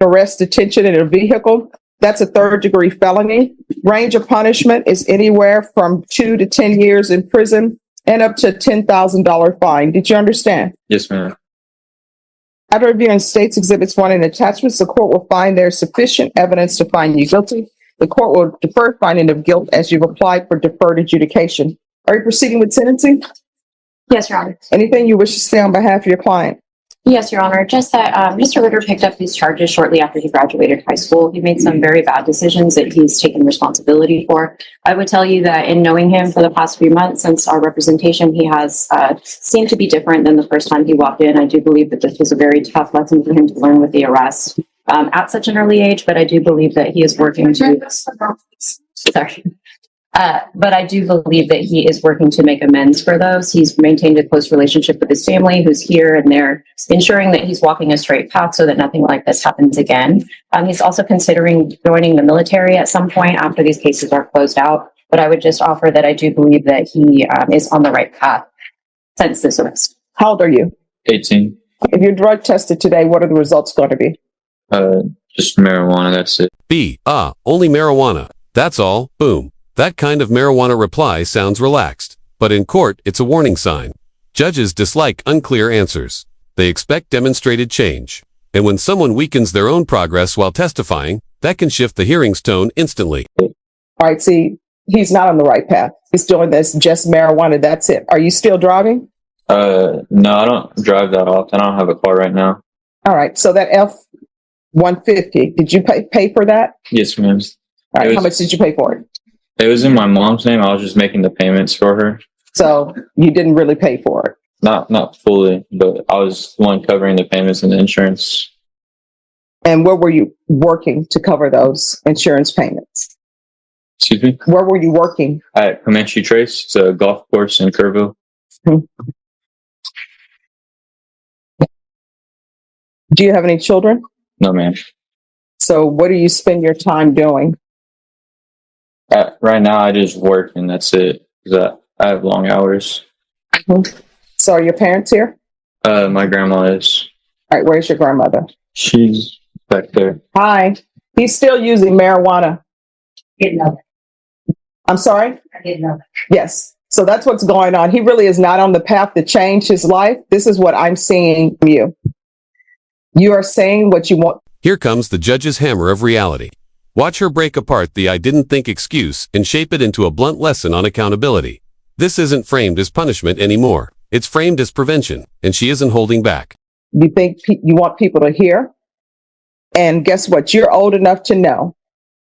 arrest, detention in a vehicle. That's a third-degree felony. Range of punishment is anywhere from 2 to 10 years in prison and up to a $10,000 fine. Did you understand? Yes, ma'am. After reviewing State's Exhibits 1 and attachments, the court will find there is sufficient evidence to find you guilty. The court will defer finding of guilt as you've applied for deferred adjudication. Are you proceeding with sentencing? Yes, Your Honor. Anything you wish to say on behalf of your client? Yes, Your Honor. Just that Mr. Ritter picked up these charges shortly after he graduated high school. He made some very bad decisions that he's taken responsibility for. I would tell you that in knowing him for the past few months since our representation, he has seemed to be different than the first time he walked in. I do believe that this was a very tough lesson for him to learn with the arrest at such an early age, but I do believe that he is working to... Sorry. But I do believe that he is working to make amends for those. He's maintained a close relationship with his family who's here, and they're ensuring that he's walking a straight path so that nothing like this happens again. He's also considering joining the military at some point after these cases are closed out. But I would just offer that I do believe that he is on the right path since this arrest. How old are you? 18. If you're drug tested today, what are the results going to be? Just marijuana, that's it. B. Only marijuana. That's all. Boom. That kind of marijuana reply sounds relaxed, but in court, it's a warning sign. Judges dislike unclear answers. They expect demonstrated change. And when someone weakens their own progress while testifying, that can shift the hearing's tone instantly. All right, see, he's not on the right path. He's doing this just marijuana, that's it. Are you still driving? No, I don't drive that often. I don't have a car right now. All right, so that F-150, did you pay for that? Yes, ma'am. All right, how much did you pay for it? It was in my mom's name. I was just making the payments for her. So you didn't really pay for it? Not fully, but I was the one covering the payments and the insurance. And where were you working to cover those insurance payments? Excuse me? Where were you working? At Comanche Trace. It's a golf course in Kerrville. Do you have any children? No, ma'am. So what do you spend your time doing? Right now, I just work and that's it. 'Cause I have long hours. So are your parents here? My grandma is. All right, where's your grandmother? She's back there. Hi. He's still using marijuana. Didn't know that. I'm sorry? I didn't know that. Yes. So that's what's going on. He really is not on the path to change his life. This is what I'm seeing from you. You are saying what you want. Here comes the judge's hammer of reality. Watch her break apart the I didn't think excuse and shape it into a blunt lesson on accountability. This isn't framed as punishment anymore. It's framed as prevention, and she isn't holding back. You think you want people to hear? And guess what? You're old enough to know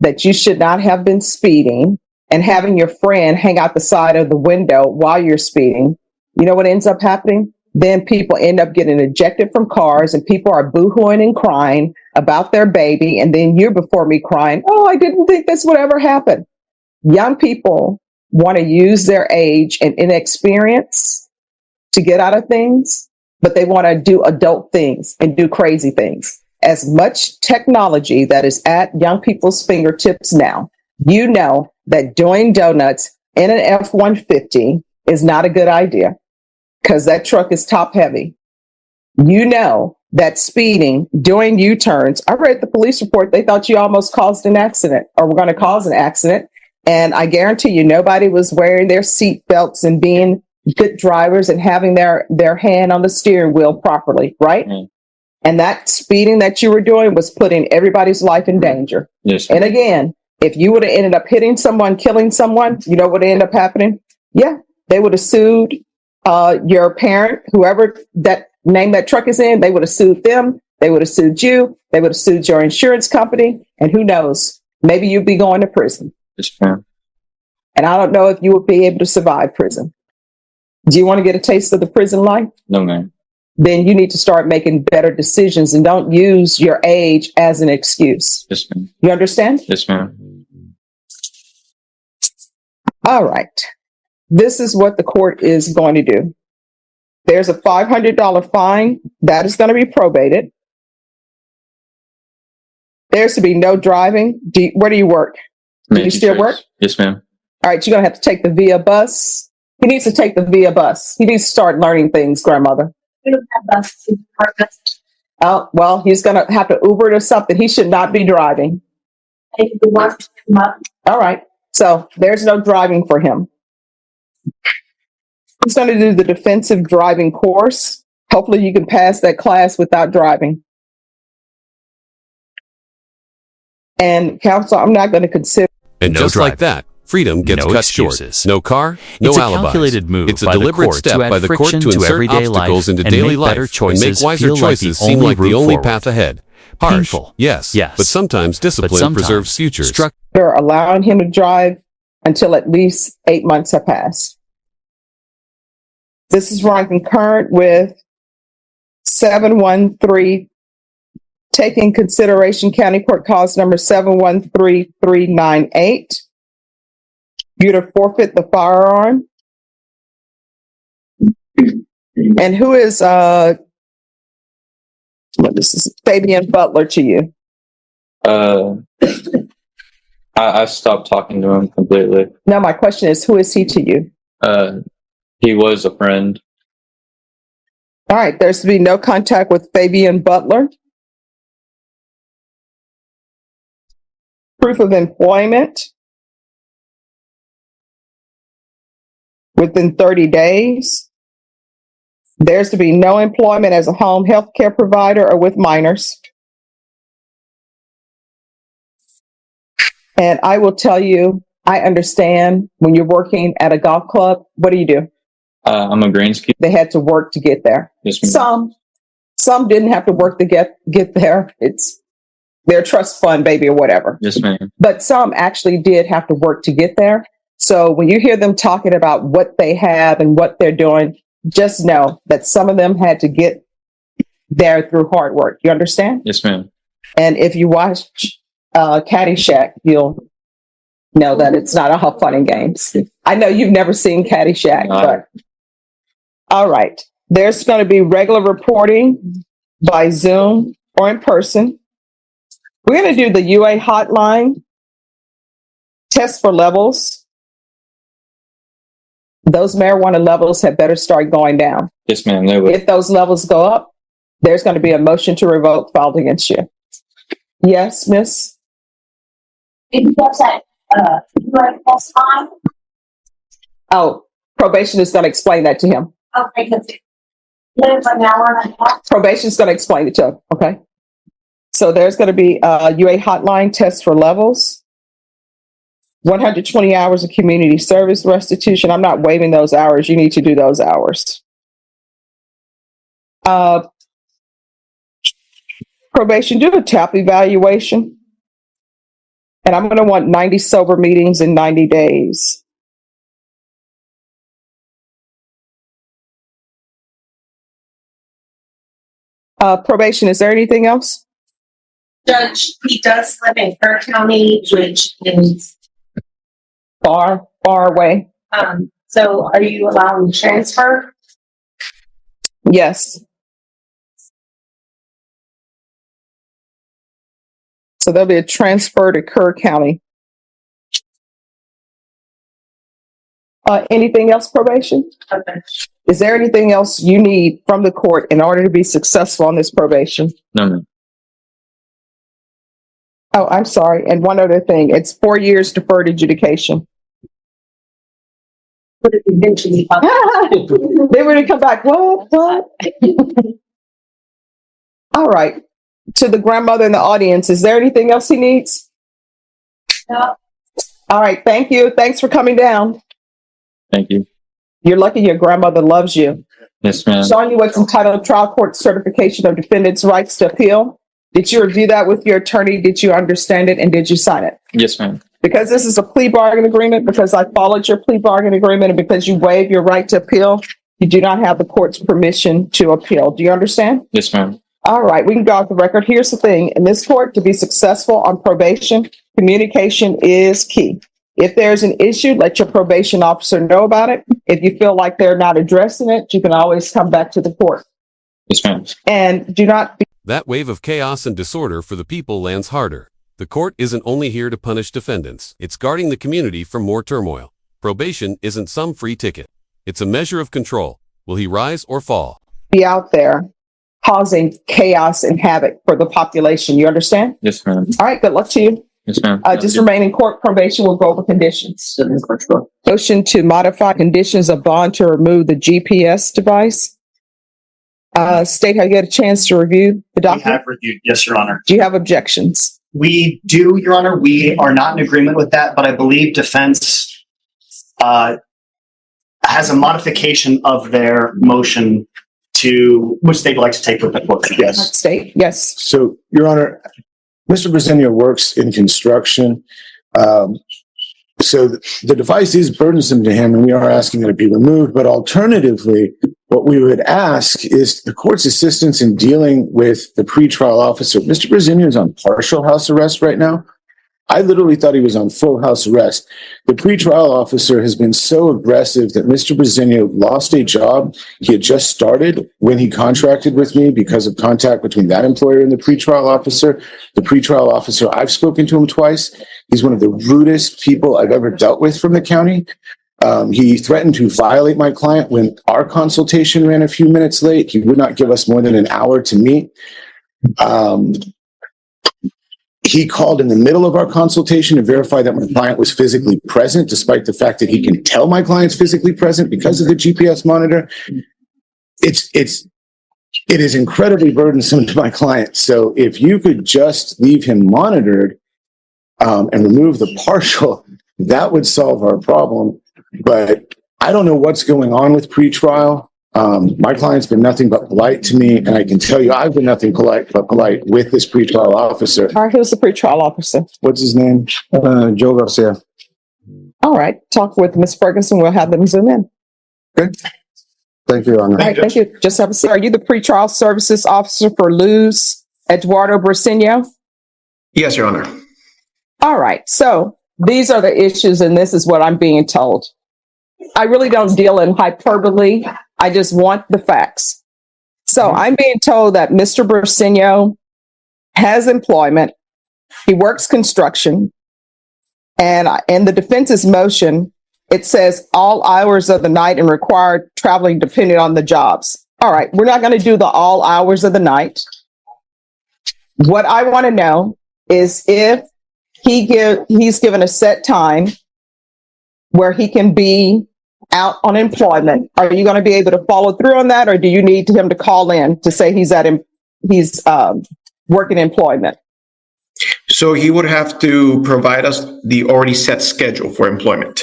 that you should not have been speeding and having your friend hang out the side of the window while you're speeding. You know what ends up happening? Then people end up getting ejected from cars and people are boohooing and crying about their baby. And then you're before me crying, oh, I didn't think this would ever happen. Young people want to use their age and inexperience to get out of things, but they want to do adult things and do crazy things. As much technology that is at young people's fingertips now, you know that doing donuts in an F-150 is not a good idea because that truck is top heavy. You know that speeding, doing U-turns. I read the police report. They thought you almost caused an accident or were going to cause an accident. And I guarantee you, nobody was wearing their seat belts and being good drivers and having their hand on the steering wheel properly, right? Mm. And that speeding that you were doing was putting everybody's life in danger. Yes. And again, if you would have ended up hitting someone, killing someone, you know what would end up happening? Yeah, they would have sued your parent, whoever that name that truck is in, they would have sued them. They would have sued you. They would have sued your insurance company. And who knows, maybe you'd be going to prison. Yes, ma'am. And I don't know if you would be able to survive prison. Do you want to get a taste of the prison life? No, ma'am. Then you need to start making better decisions and don't use your age as an excuse. Yes, ma'am. You understand? Yes, ma'am. All right. This is what the court is going to do. There's a $500 fine that is going to be probated. There's to be no driving. Where do you work? Do you still work? Yes, ma'am. All right. You're going to have to take the VIA bus. He needs to take the VIA bus. He needs to start learning things, grandmother. We don't have buses. Oh, well, he's going to have to Uber to something. He should not be driving. All right. So there's no driving for him. He's going to do the defensive driving course. Hopefully you can pass that class without driving. And counsel, I'm not going to consider. And No just like driving. that, freedom gets No cut excuses. short. No car, no It's a alibis. calculated move It's a by the deliberate court step to add by the court friction to to insert everyday obstacles life into and daily make life better and choices make wiser feel like the choices seem only like the route only forward. path ahead. Harsh, Painful. yes, Yes. but sometimes discipline sometimes preserves futures. They're allowing him to drive until at least 8 months have passed. This is run concurrent with 713, taking consideration County Court cause number 713398. You to forfeit the firearm. And who is this is Fabian Butler to you? I stopped talking to him completely. Now my question is, who is he to you? He was a friend. All right, there's to be no contact with Fabian Butler. Proof of employment within 30 days. There's to be no employment as a home health care provider or with minors. And I will tell you, I understand when you're working at a golf club, what do? I'm a greenskeeper. They had to work to get there. Yes, ma'am. Some didn't have to work to get there. It's their trust fund, baby, or whatever. Yes, ma'am. But some actually did have to work to get there. So when you hear them talking about what they have and what they're doing, just know that some of them had to get there through hard work. You understand? Yes, ma'am. And if you watch Caddyshack, you'll know that it's not all fun and games. I know you've never seen Caddyshack, No. but all right. There's going to be regular reporting by Zoom or in person. We're going to do the UA hotline test for levels. Those marijuana levels had better start going down. Yes, ma'am. They would. If those levels go up, there's going to be a motion to revoke filed against you. Yes, miss? Oh, probation is going to explain that to him. Probation is going to explain it to him. Okay. So there's going to be a UA hotline test for levels. 120 hours of community service restitution. I'm not waiving those hours. You need to do those hours. Probation, do a TAP evaluation. And I'm going to want 90 sober meetings in 90 days. Probation, is there anything else? Judge, he does live in Kerr County, which is, Far away? so are you allowing transfer? Yes. So there'll be a transfer to Kerr County. Anything else, probation? Okay. Is there anything else you need from the court in order to be successful on this probation? No, ma'am. Oh, I'm sorry. And one other thing, it's 4 years deferred adjudication. Would it eventually come? They were to come back. What? All right. To the grandmother in the audience, is there anything else he needs? No. All right. Thank you. Thanks for coming down. Thank you. You're lucky your grandmother loves you. Yes, ma'am. Showing you what's entitled trial court certification of defendant's rights to appeal. Did you review that with your attorney? Did you understand it? And did you sign it? Yes, ma'am. Because this is a plea bargain agreement, because I followed your plea bargain agreement, and because you waive your right to appeal, you do not have the court's permission to appeal. Do you understand? Yes, ma'am. All right, we can go off the record. Here's the thing. In this court, to be successful on probation, communication is key. If there's an issue, let your probation officer know about it. If you feel like they're not addressing it, you can always come back to the court. Yes, ma'am. And do not be That wave of chaos and disorder for the people lands harder. The court isn't only here to punish defendants. It's guarding the community from more turmoil. Probation isn't some free ticket. It's a measure of control. Will he rise or fall? out there causing chaos and havoc for the population. You understand? Yes, ma'am. All right, good luck to you. Yes, ma'am. Just remain in court. Probation will go over conditions. Motion to modify conditions of bond to remove the GPS device. State, have you had a chance to review the We document? have reviewed, yes, Your Honor. Do you have objections? We do, Your Honor. We are not in agreement with that, but I believe defense has a modification of their motion to which they'd like to take with the court. Yes. State, yes. So, Your Honor, Mr. Briseno works in construction. So the device is burdensome to him and we are asking that it be removed. But alternatively, what we would ask is the court's assistance in dealing with the pretrial officer. Mr. Briseno is on partial house arrest right now. I literally thought he was on full house arrest. The pretrial officer has been so aggressive that Mr. Briseno lost a job he had just started when he contracted with me because of contact between that employer and the pretrial officer. The pretrial officer, I've spoken to him twice. He's one of the rudest people I've ever dealt with from the county. He threatened to violate my client when our consultation ran a few minutes late. He would not give us more than an hour to meet. He called in the middle of our consultation to verify that my client was physically present, despite the fact that he can tell my client's physically present because of the GPS monitor. It is incredibly burdensome to my client. So if you could just leave him monitored and remove the partial, that would solve our problem. But I don't know what's going on with pretrial. My client's been nothing but polite to me, and I can tell you I've been nothing but polite with this pretrial officer. All right, who's the pretrial officer? What's his name? Joe Garcia. All right, talk with Ms. Ferguson. We'll have them zoom in. Okay. Thank you, Your Honor. All right, thank you. Just have a seat. Are you the pretrial services officer for Luz Eduardo Briseno? Yes, Your Honor. All right, so these are the issues, and this is what I'm being told. I really don't deal in hyperbole. I just want the facts. So I'm being told that Mr. Briseno has employment. He works construction. And in the defense's motion, it says all hours of the night and required traveling depending on the jobs. All right, we're not going to do the all hours of the night. What I want to know is if he's given a set time where he can be out on employment. Are you going to be able to follow through on that, or do you need him to call in to say he's working employment? So he would have to provide us the already set schedule for employment.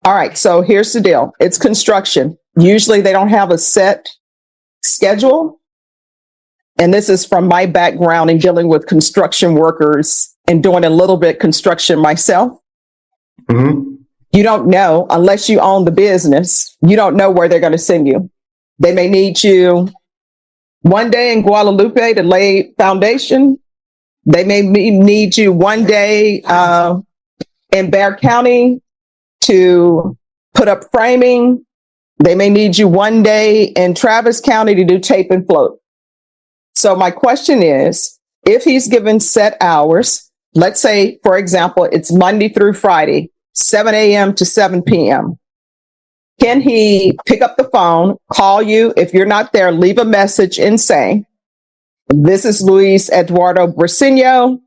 All right, so here's the deal. It's construction. Usually they don't have a set schedule. And this is from my background in dealing with construction workers and doing a little bit construction myself. Mm-hmm. You don't know, unless you own the business, you don't know where they're going to send you. They may need you one day in Guadalupe to lay foundation. They may need you one day in Bexar County to put up framing. They may need you one day in Travis County to do tape and float. So my question is, if he's given set hours, let's say, for example, it's Monday through Friday, 7 a.m. to 7 p.m. Can he pick up the phone, call you? If you're not there, leave a message and say, this is Luis Eduardo Briseno,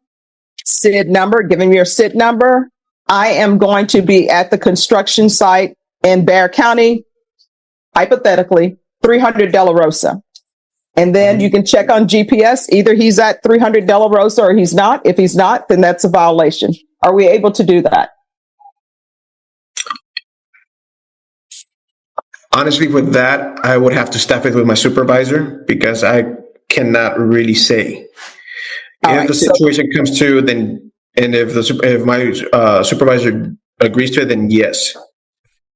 SID number, give him your SID number. I am going to be at the construction site in Bexar County, hypothetically, 300 De La Rosa. And then you can check on GPS. Either he's at 300 De La Rosa or he's not. If he's not, then that's a violation. Are we able to do that? Honestly, with that, I would have to staff it with my supervisor because I cannot really say. If the situation comes to, then, and if my supervisor agrees to it, then yes.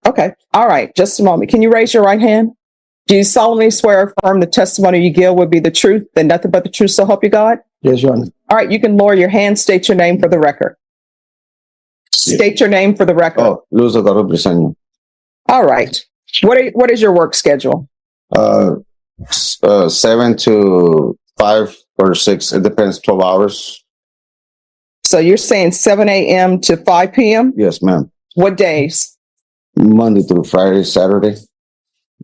Okay. All right. Just a moment. Can you raise your right hand? Do you solemnly swear or affirm the testimony you give will be the truth and nothing but the truth, so help you God? Yes, Your Honor. All right. You can lower your hand. State your name for the record. State your name for the record. Oh, Luz Eduardo Briseno. All right. What is your work schedule? 7 to 5 or 6. It depends. 12 hours. So you're saying 7 a.m. to 5 p.m.? Yes, ma'am. What days? Monday through Friday, Saturday.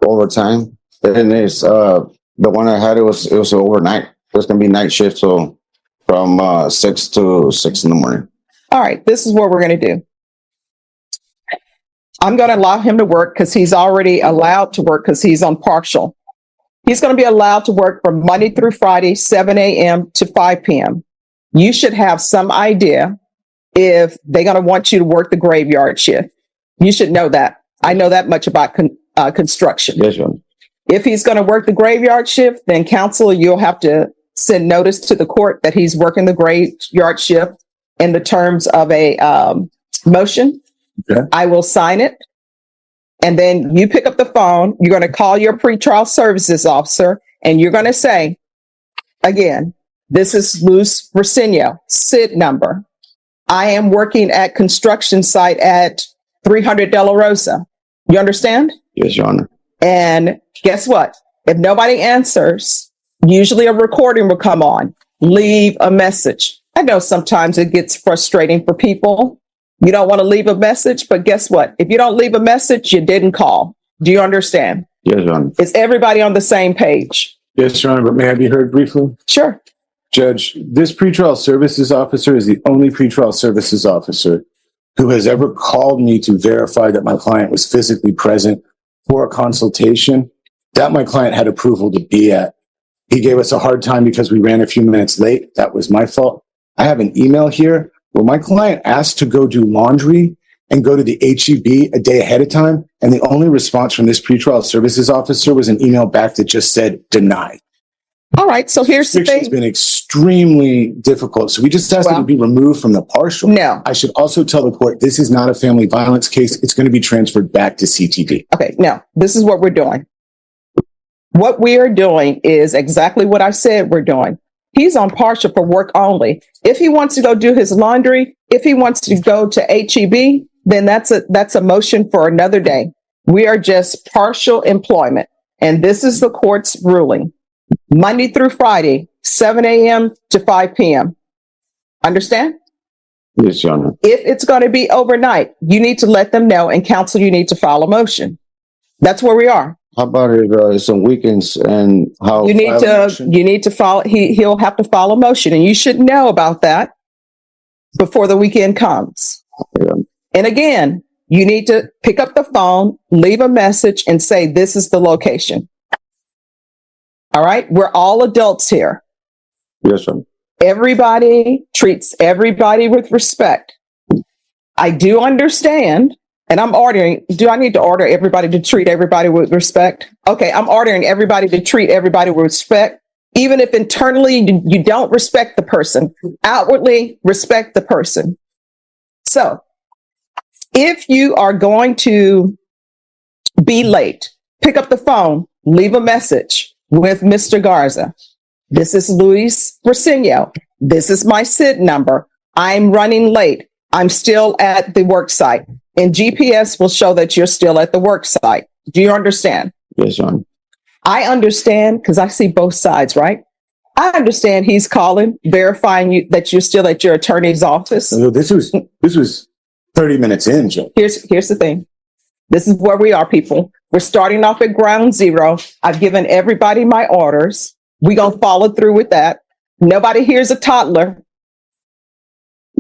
Overtime. And it's The one I had, it was overnight. It was gonna be night shift, so from 6 to 6 in the morning. All right, this is what we're going to do. I'm going to allow him to work because he's already allowed to work because he's on partial. He's going to be allowed to work from Monday through Friday, 7 a.m. to 5 p.m. You should have some idea if they're going to want you to work the graveyard shift. You should know that. I know that much about construction. Yes, Your Honor. If he's going to work the graveyard shift, then counsel, you'll have to send notice to the court that he's working the graveyard shift in the terms of a motion. Okay. I will sign it. And then you pick up the phone. You're going to call your pretrial services officer and you're going to say, again, this is Luz Brasenio, SID number. I am working at construction site at 300 De La Rosa. You understand? Yes, Your Honor. And guess what? If nobody answers, usually a recording will come on. Leave a message. I know sometimes it gets frustrating for people. You don't want to leave a message, but guess what? If you don't leave a message, you didn't call. Do you understand? Yes, Your Honor. Is everybody on the same page? Yes, Your Honor, but may I be heard briefly? Sure. Judge, this pretrial services officer is the only pretrial services officer who has ever called me to verify that my client was physically present for a consultation that my client had approval to be at. He gave us a hard time because we ran a few minutes late. That was my fault. I have an email here where my client asked to go do laundry and go to the HEB a day ahead of time. And the only response from this pretrial services officer was an email back that just said denied. All right. So here's the It's thing. been extremely difficult. So we just asked it to be removed from the partial. No. I should also tell the court, this is not a family violence case. It's going to be transferred back to CTD. Okay. Now, this is what we're doing. What we are doing is exactly what I said we're doing. He's on partial for work only. If he wants to go do his laundry, if he wants to go to HEB, then that's a motion for another day. We are just partial employment. And this is the court's ruling. Monday through Friday, 7 a.m. to 5 p.m. Understand? Yes, Your Honor. If it's going to be overnight, you need to let them know and counsel you need to file a motion. That's where we are. How about if it's on weekends and how? You need to file. He'll have to file a motion, and you should know about that before the weekend comes. Yeah. And again, you need to pick up the phone, leave a message, and say, this is the location. All right? We're all adults here. Yes, Your Honor. Everybody treats everybody with respect. I do understand, and I'm ordering, do I need to order everybody to treat everybody with respect? Okay, I'm ordering everybody to treat everybody with respect. Even if internally you don't respect the person, outwardly respect the person. So if you are going to be late, pick up the phone, leave a message with Mr. Garza. This is Luis Brasenio. This is my SID number. I'm running late. I'm still at the work site. And GPS will show that you're still at the work site. Do you understand? Yes, Your Honor. I understand because I see both sides, right? I understand he's calling, verifying you that you're still at your attorney's office. So this was 30 minutes in, Judge. Here's the thing. This is where we are, people. We're starting off at ground zero. I've given everybody my orders. We're going to follow through with that. Nobody here's a toddler.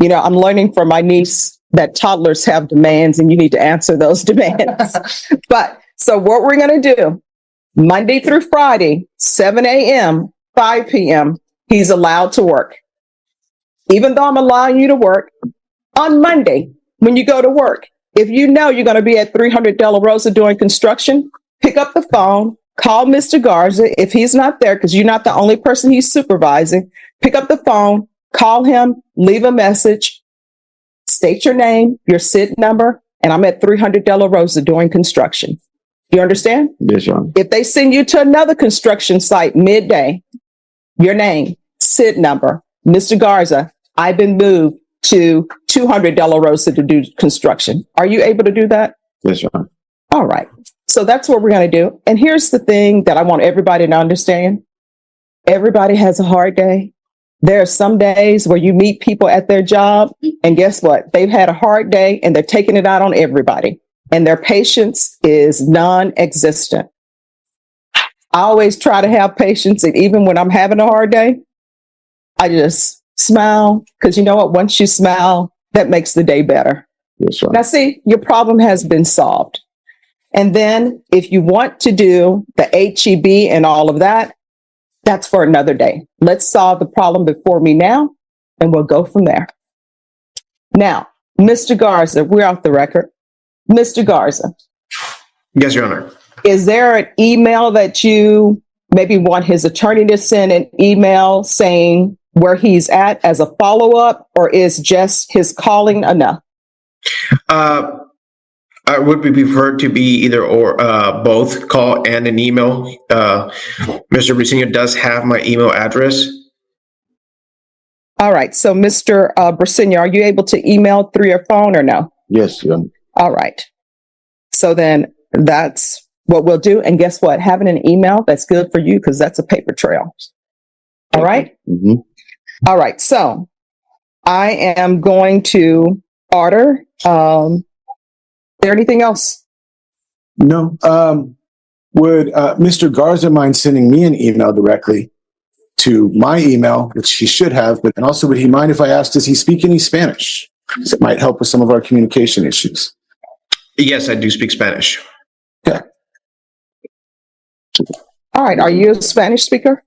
You know, I'm learning from my niece that toddlers have demands and you need to answer those demands. But so what we're going to do, Monday through Friday, 7 a.m., 5 p.m., he's allowed to work. Even though I'm allowing you to work on Monday, when you go to work, if you know you're going to be at 300 De La Rosa doing construction, pick up the phone, call Mr. Garza. If he's not there, because you're not the only person he's supervising, pick up the phone, call him, leave a message, state your name, your SID number, and I'm at 300 De La Rosa doing construction. You understand? Yes, Your Honor. If they send you to another construction site midday, your name, SID number, Mr. Garza, I've been moved to 200 De La Rosa to do construction. Are you able to do that? Yes, Your Honor. All right. So that's what we're going to do. And here's the thing that I want everybody to understand. Everybody has a hard day. There are some days where you meet people at their job and guess what? They've had a hard day and they're taking it out on everybody and their patience is non-existent. I always try to have patience, and even when I'm having a hard day, I just smile, because you know what? Once you smile, that makes the day better. Yes, Your Now, Honor. see, your problem has been solved. And then if you want to do the HEB and all of that, that's for another day. Let's solve the problem before me now, and we'll go from there. Now, Mr. Garza, we're off the record. Mr. Garza, Yes, Your Honor. is there an email that you maybe want his attorney to send an email saying where he's at as a follow-up, or is just his calling enough? I would be preferred to be either or, both call and an email. Mr. Briceño does have my email address. All right. So, Mr. Briceño, are you able to email through your phone or no? Yes, Your Honor. All right. So then that's what we'll do. And guess what? Having an email, that's good for you because that's a paper trail. All right. Mm-hmm. All right. So I am going to order. There anything else? No. Would Mr. Garza mind sending me an email directly to my email, which he should have, and also would he mind if I asked, does he speak any Spanish? Because it might help with some of our communication issues. Yes, I do speak Spanish. All right. Are you a Spanish speaker?